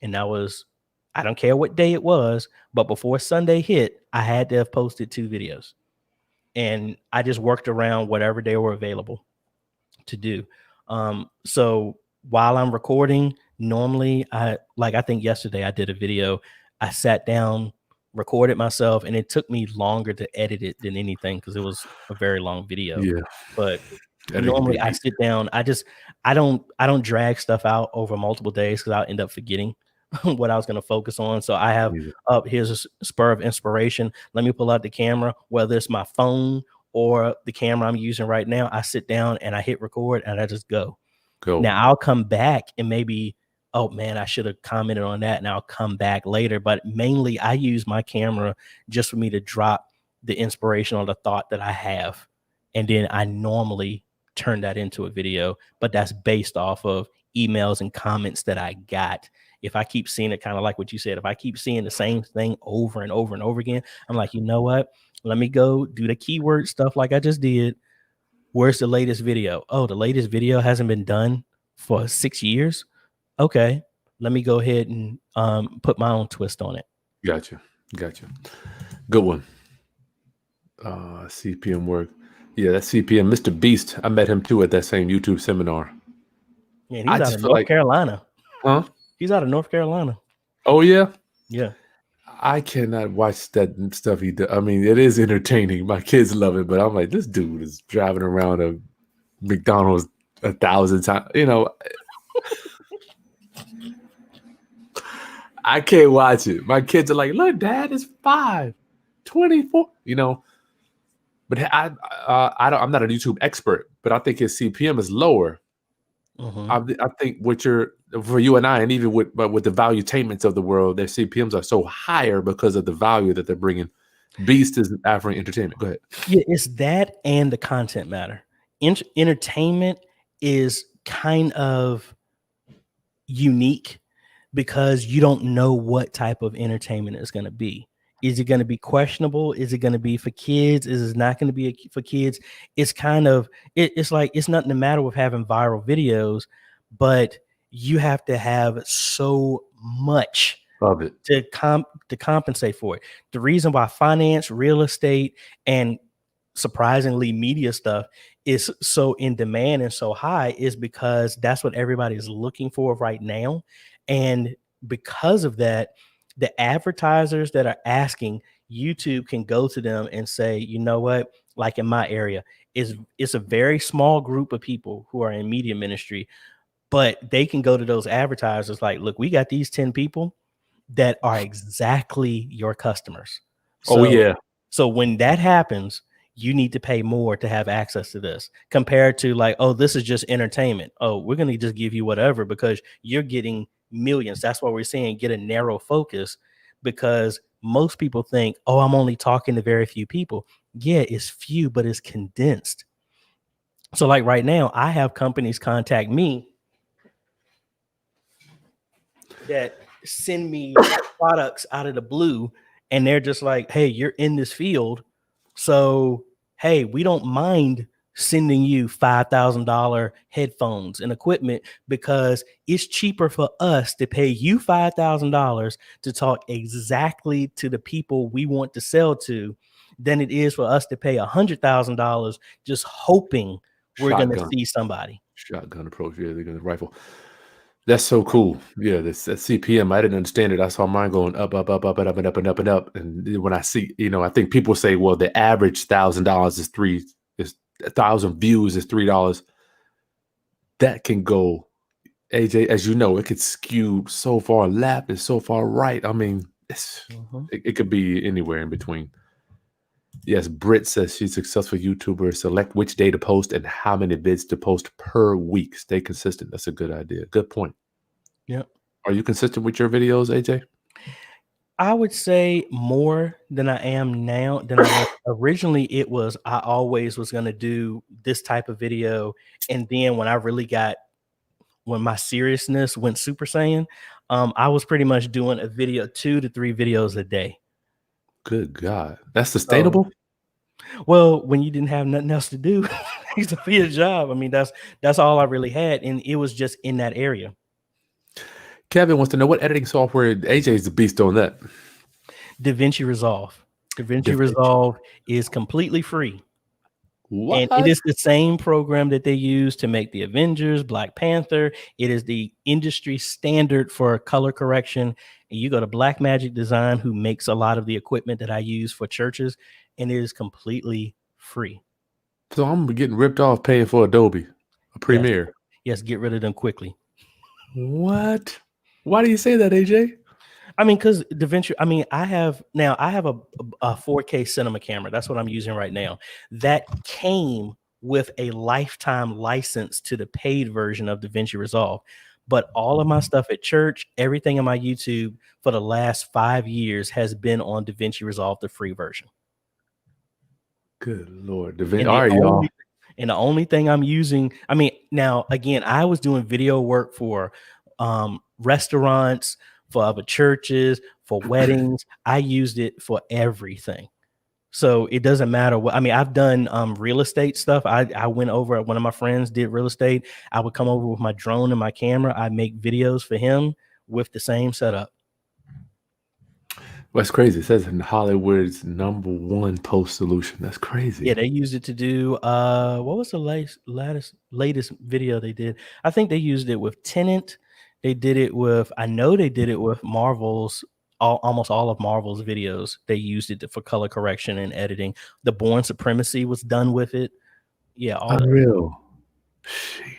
And that was, I don't care what day it was, but before Sunday hit, I had to have posted 2 videos. And I just worked around whatever they were available to do. So while I'm recording, normally I think yesterday I did a video. I sat down, recorded myself, and it took me longer to edit it than anything because it was a very long video. Yeah. But Editing can be normally a I beast. sit down, I don't drag stuff out over multiple days because I'll end up forgetting what I was going to focus on. So I have Yeah. up here's a spur of inspiration. Let me pull out the camera, whether it's my phone or the camera I'm using right now. I sit down and I hit record and I just go. Go. Now I'll come back and maybe, oh man, I should have commented on that, and I'll come back later. But mainly I use my camera just for me to drop the inspiration or the thought that I have. And then I normally turn that into a video, but that's based off of emails and comments that I got. If I keep seeing it, kind of like what you said, if I keep seeing the same thing over and over and over again, I'm like, you know what? Let me go do the keyword stuff like I just did. Where's the latest video? Oh, the latest video hasn't been done for 6 years. Okay, let me go ahead and put my own twist on it. Gotcha. Gotcha. Good one. CPM work. Yeah, that's CPM. Mr. Beast. I met him too at that same YouTube seminar. Man, I he's out just of feel North like, Carolina. huh? He's out of North Carolina. Oh yeah. Yeah. I cannot watch that stuff he does. I mean, it is entertaining. My kids love it, but I'm like, this dude is driving around a McDonald's 1,000 times. I can't watch it. My kids are like, look, Dad, it's 5:24. But I'm not a YouTube expert, but I think his CPM is lower. Mm-hmm. I think for you and I, and even with the valuetainments of the world, their CPMs are so higher because of the value that they're bringing. Beast is offering entertainment. Go ahead. Yeah, it's that and the content matter. Entertainment is kind of unique because you don't know what type of entertainment it's going to be. Is it going to be questionable? Is it going to be for kids? Is it not going to be for kids? It's kind of it's like it's nothing the matter with having viral videos, but you have to have so much Love it. to compensate for it. The reason why finance, real estate, and surprisingly media stuff is so in demand and so high is because that's what everybody is looking for right now. And because of that, the advertisers that are asking, YouTube can go to them and say, you know what, like in my area, is it's a very small group of people who are in media ministry. But they can go to those advertisers like, look, we got these 10 people that are exactly your customers. Oh So, yeah. so when that happens, you need to pay more to have access to this compared to like, oh, this is just entertainment. Oh, we're going to just give you whatever because you're getting millions. That's why we're saying get a narrow focus, because most people think, oh, I'm only talking to very few people. Yeah, it's few, but it's condensed. So like right now, I have companies contact me that send me products out of the blue, and they're just like, hey, you're in this field, so hey, we don't mind sending you $5,000 headphones and equipment because it's cheaper for us to pay you $5,000 to talk exactly to the people we want to sell to than it is for us to pay $100,000 just hoping we're going to Shotgun. see somebody. Shotgun approach. Yeah, they're gonna rifle. That's so cool. Yeah, this that CPM. I didn't understand it. I saw mine going up, up, up, up, and up, and up, and up, and up. And then when I see, I think people say, well, the average $1,000 is 1,000 views is $3. That can go, AJ, as you know, it could skew so far left and so far right. I mean, it could be anywhere in between. Yes, Britt says she's a successful YouTuber. Select which day to post and how many vids to post per week. Stay consistent. That's a good idea. Good point. Yep. Are you consistent with your videos, AJ? I would say more than I am now than I was originally. It was, I always was going to do this type of video. And then when my seriousness went Super Saiyan, I was pretty much doing a video, 2 to 3 videos a day. Good God. That's So, sustainable? well, when you didn't have nothing else to do, to be a job. I mean, that's all I really had. And it was just in that area. Kevin wants to know what editing software. AJ is the beast on that. DaVinci Resolve. DaVinci DaVinci. Resolve is completely free. And it What? is the same program that they use to make the Avengers, Black Panther. It is the industry standard for color correction. And you go to Black Magic Design, who makes a lot of the equipment that I use for churches, and it is completely free. So I'm getting ripped off paying for Adobe, a Yes, Premiere. yes, get rid of them quickly. What? Why do you say that, AJ? I mean, because DaVinci, I have a 4K cinema camera. That's what I'm using right now. That came with a lifetime license to the paid version of DaVinci Resolve. But all of my stuff at church, everything on my YouTube for the last 5 years has been on DaVinci Resolve, the free version. Good Lord. DaVinci. And All right, y'all. the only thing I'm using, I mean, now again, I was doing video work for restaurants, for other churches, for weddings. I used it for everything. So it doesn't matter what, I mean, I've done real estate stuff. I went over, one of my friends did real estate. I would come over with my drone and my camera. I make videos for him with the same setup. That's crazy. It says in Hollywood's #1 post solution. That's crazy. Yeah, they used it to do what was the latest video they did? I think they used it with Tenant. They did it with, I know they did it with Marvel's, almost all of Marvel's videos. They used it for color correction and editing. The Born Supremacy was done with it. Yeah, all that. Unreal. Sheesh.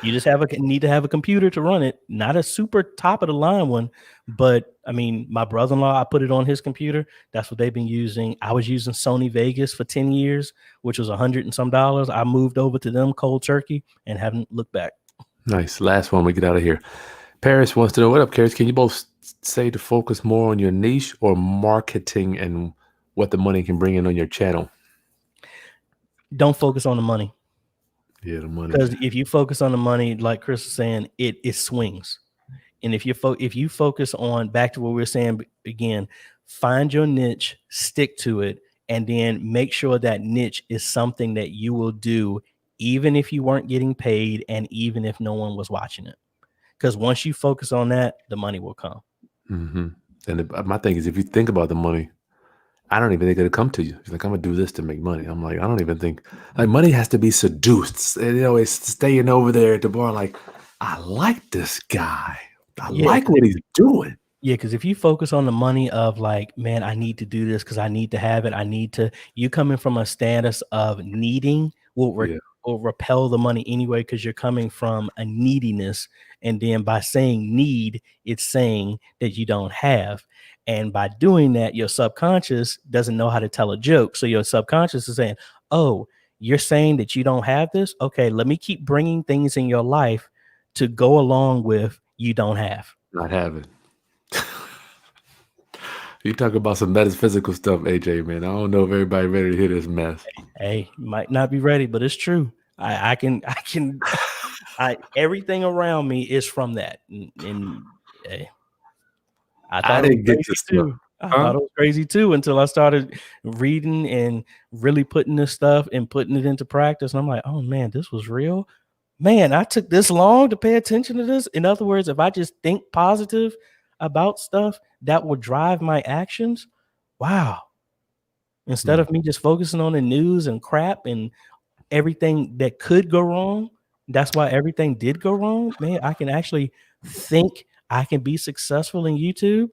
You just need to have a computer to run it, not a super top of the line one. But I mean, my brother-in-law, I put it on his computer. That's what they've been using. I was using Sony Vegas for 10 years, which was $100 and some. I moved over to them cold turkey and haven't looked back. Nice. Last one. We get out of here. Paris wants to know, what up, Paris? Can you both say to focus more on your niche or marketing and what the money can bring in on your channel? Don't focus on the money. Yeah, the money. Because if you focus on the money, like Chris is saying, it swings. And if you focus on, back to what we were saying again, find your niche, stick to it, and then make sure that niche is something that you will do even if you weren't getting paid and even if no one was watching it. Because once you focus on that, the money will come. Mm-hmm. And my thing is, if you think about the money, I don't even think it'll come to you. It's like, I'm gonna do this to make money. I'm like, I don't even think, like, money has to be seduced. And, it's staying over there at the bar like, I like this guy. I like what he's doing. Yeah, because if you focus on the money of like, man, I need to do this because I need to have it. You coming from a status of needing will will repel the money anyway because you're coming from a neediness. And then by saying need, it's saying that you don't have. And by doing that, your subconscious doesn't know how to tell a joke. So your subconscious is saying, oh, you're saying that you don't have this? Okay, let me keep bringing things in your life to go along with you don't have. Not having. You talk about some metaphysical stuff, AJ, man. I don't know if everybody ready to hear this mess. Hey, you might not be ready, but it's true. I can everything around me is from that. And hey, I thought it was didn't get crazy this stuff. too. I thought it was crazy too until I started reading and really putting this stuff and putting it into practice. And I'm like, oh man, this was real. Man, I took this long to pay attention to this. In other words, if I just think positive about stuff, that will drive my actions. Wow. Instead of me just focusing on the news and crap and everything that could go wrong, that's why everything did go wrong. Man, I can actually think I can be successful in YouTube.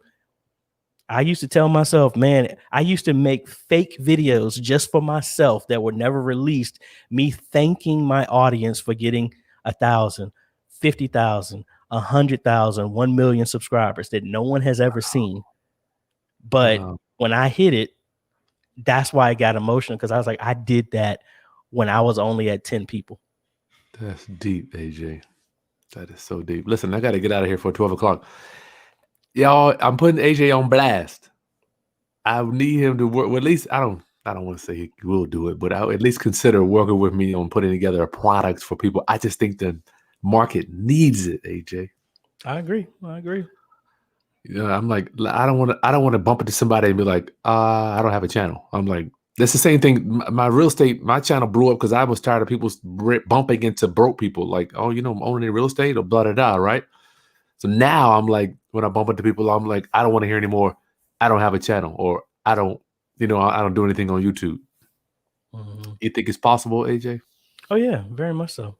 I used to tell myself, man, I used to make fake videos just for myself that were never released, me thanking my audience for getting 1,000, 50,000, 100,000, 1 million subscribers that no one has ever seen. But when I hit it, that's why I got emotional, because I was like, I did that when I was only at 10 people. That's deep, AJ. That is so deep. Listen, I got to get out of here for 12 o'clock. Y'all, I'm putting AJ on blast. I need him to work. Well, at least I don't want to say he will do it, but I'll at least consider working with me on putting together a product for people. I just think the market needs it, AJ. I agree. You know, I'm like, I don't want to bump into somebody and be like, I don't have a channel. I'm like, that's the same thing. My real estate, my channel blew up because I was tired of people bumping into broke people. Like, oh, you know, I'm owning real estate or blah, blah, blah, right? So now I'm like, when I bump into people, I'm like, I don't want to hear anymore. I don't have a channel, or I don't do anything on YouTube. You think it's possible, AJ? Oh yeah, very much so.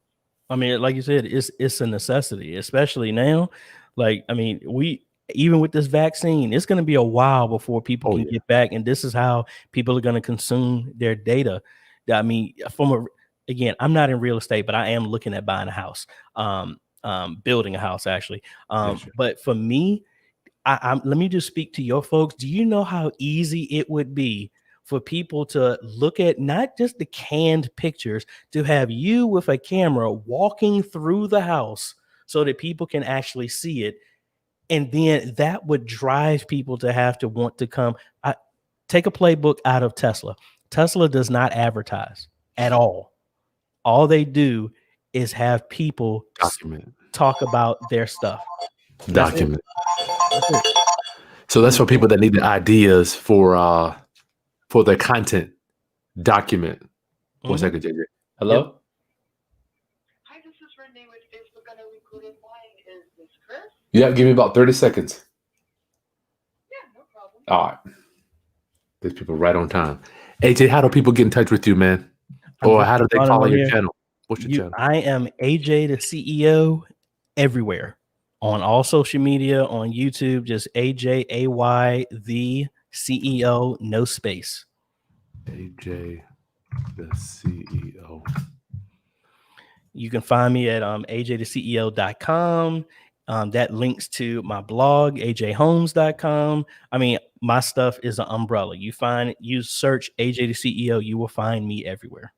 I mean, like you said, it's a necessity, especially now. Like, I mean, even with this vaccine, it's going to be a while before people can get back, and this is how people are going to consume their data. I mean, again, I'm not in real estate, but I am looking at buying a house, building a house actually. But for me, let me just speak to your folks. Do you know how easy it would be for people to look at not just the canned pictures, to have you with a camera walking through the house so that people can actually see it? And then that would drive people to have to want to come. Take a playbook out of Tesla. Tesla does not advertise at all. All they do is have people talk about their stuff. Document. So that's for people that need the ideas for their content. Document. 1 second, JJ. Hello? Yep. Hi, this is Renee with Facebook on a recorded line. Is this Chris? Yeah, give me about 30 seconds. Yeah, no problem. All right. There's people right on time. AJ, how do people get in touch with you, man? Or how do they follow your channel? What's your channel? I am AJ the CEO everywhere. On all social media, on YouTube, just AJ AY the CEO, no space. AJ the CEO. You can find me at ajtheceo.com. That links to my blog, ajholmes.com. I mean, my stuff is an umbrella. You search AJ the CEO, you will find me everywhere.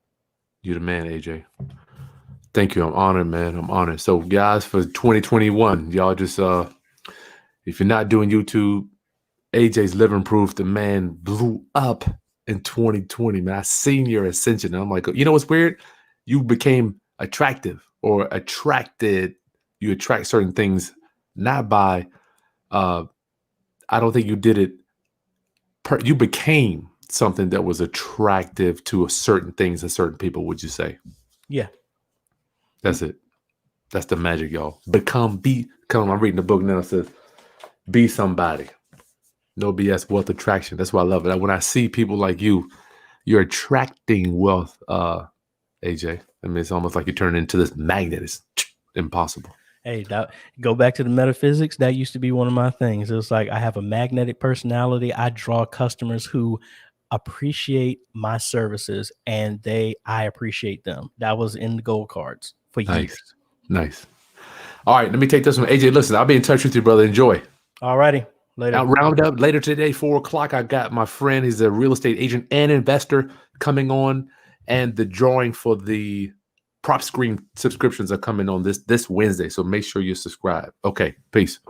You're the man, AJ. Thank you. I'm honored, man. I'm honored. So, guys, for 2021, y'all just if you're not doing YouTube, AJ's living proof. The man blew up in 2020, man. I seen your ascension. And I'm like, you know what's weird? You became attractive or attracted. You attract certain things, not by I don't think you did it. You became something that was attractive to certain things and certain people, would you say? Yeah. That's it. That's the magic, y'all. I'm reading the book now. It says, be somebody. No BS, wealth attraction. That's why I love it. When I see people like you, you're attracting wealth, AJ. I mean, it's almost like you turn into this magnet. It's impossible. Hey, go back to the metaphysics. That used to be one of my things. It was like, I have a magnetic personality. I draw customers who appreciate my services, and I appreciate them. That was in the gold cards for years. Nice. All right, let me take this one. AJ, listen, I'll be in touch with you, brother. Enjoy. All righty. Later. Now, round up later today, 4:00. I got my friend. He's a real estate agent and investor coming on, and the drawing for the prop screen subscriptions are coming on this Wednesday. So make sure you subscribe. Okay, peace.